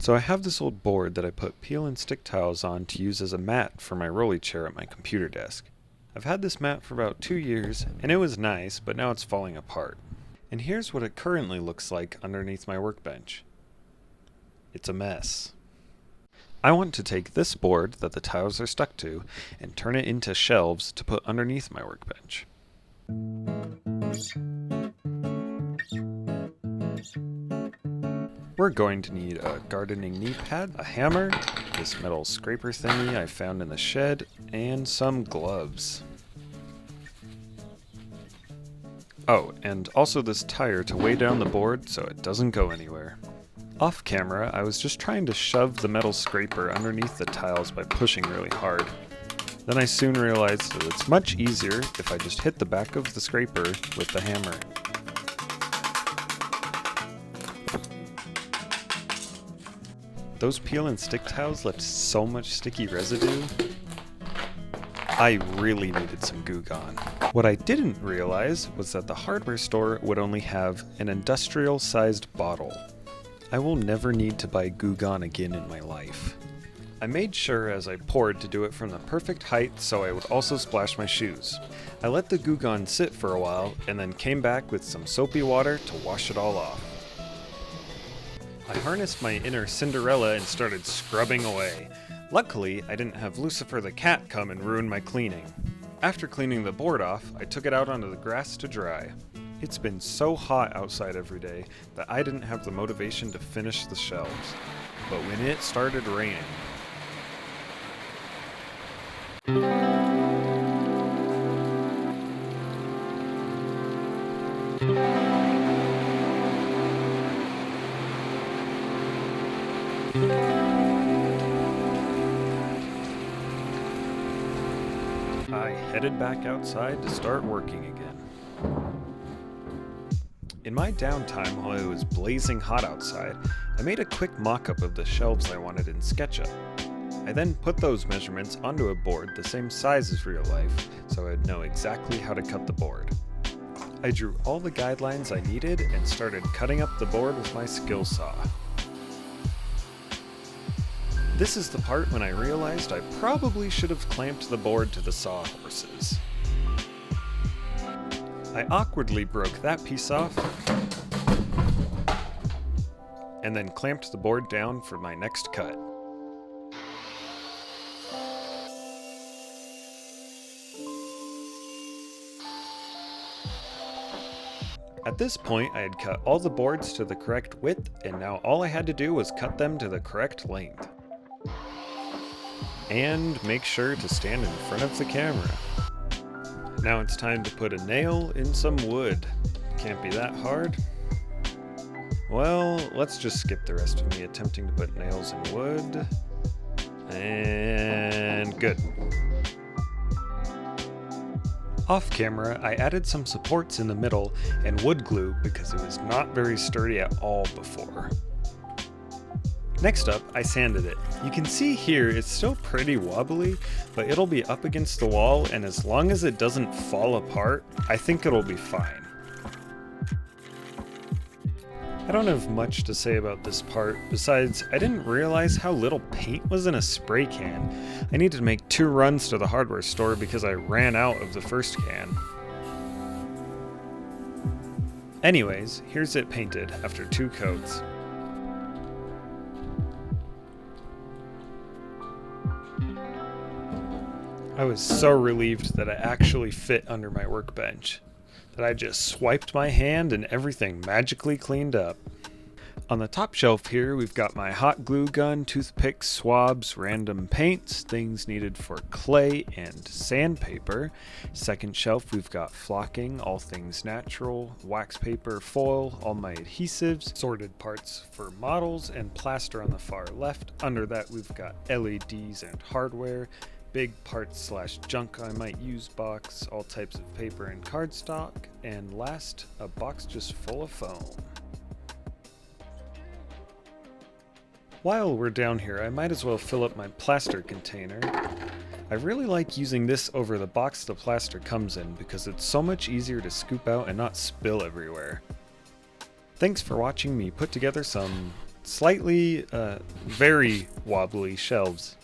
So I have this old board that I put peel and stick tiles on to use as a mat for my rolly chair at my computer desk. I've had this mat for about 2 years, and it was nice, but now it's falling apart. And here's what it currently looks like underneath my workbench. It's a mess. I want to take this board that the tiles are stuck to and turn it into shelves to put underneath my workbench. We're going to need a gardening knee pad, a hammer, this metal scraper thingy I found in the shed, and some gloves. Oh, and also this tire to weigh down the board so it doesn't go anywhere. Off camera, I was just trying to shove the metal scraper underneath the tiles by pushing really hard. Then I soon realized that it's much easier if I just hit the back of the scraper with the hammer. Those peel and stick tiles left so much sticky residue. I really needed some Goo Gone. What I didn't realize was that the hardware store would only have an industrial-sized bottle. I will never need to buy Goo Gone again in my life. I made sure as I poured to do it from the perfect height so I would also splash my shoes. I let the Goo Gone sit for a while and then came back with some soapy water to wash it all off. I harnessed my inner Cinderella and started scrubbing away. Luckily, I didn't have Lucifer the cat come and ruin my cleaning. After cleaning the board off, I took it out onto the grass to dry. It's been so hot outside every day that I didn't have the motivation to finish the shelves. But when it started raining, I headed back outside to start working again. In my downtime while it was blazing hot outside, I made a quick mock-up of the shelves I wanted in SketchUp. I then put those measurements onto a board the same size as real life, so I'd know exactly how to cut the board. I drew all the guidelines I needed and started cutting up the board with my Skil saw. This is the part when I realized I probably should have clamped the board to the sawhorses. I awkwardly broke that piece off, and then clamped the board down for my next cut. At this point, I had cut all the boards to the correct width, and now all I had to do was cut them to the correct length. And make sure to stand in front of the camera. Now it's time to put a nail in some wood. Can't be that hard. Well, let's just skip the rest of me attempting to put nails in wood. And good. Off camera, I added some supports in the middle and wood glue because it was not very sturdy at all before. Next up, I sanded it. You can see here it's still pretty wobbly, but it'll be up against the wall, and as long as it doesn't fall apart, I think it'll be fine. I don't have much to say about this part, besides I didn't realize how little paint was in a spray can. I needed to make 2 runs to the hardware store because I ran out of the first can. Anyways, here's it painted after 2 coats. I was so relieved that it actually fit under my workbench, that I just swiped my hand and everything magically cleaned up. On the top shelf here, we've got my hot glue gun, toothpicks, swabs, random paints, things needed for clay and sandpaper. Second shelf, we've got flocking, all things natural, wax paper, foil, all my adhesives, sorted parts for models, and plaster on the far left. Under that, we've got LEDs and hardware, big parts / junk I might use box, all types of paper and cardstock, and last, a box just full of foam. While we're down here, I might as well fill up my plaster container. I really like using this over the box the plaster comes in because it's so much easier to scoop out and not spill everywhere. Thanks for watching me put together some slightly, very wobbly shelves.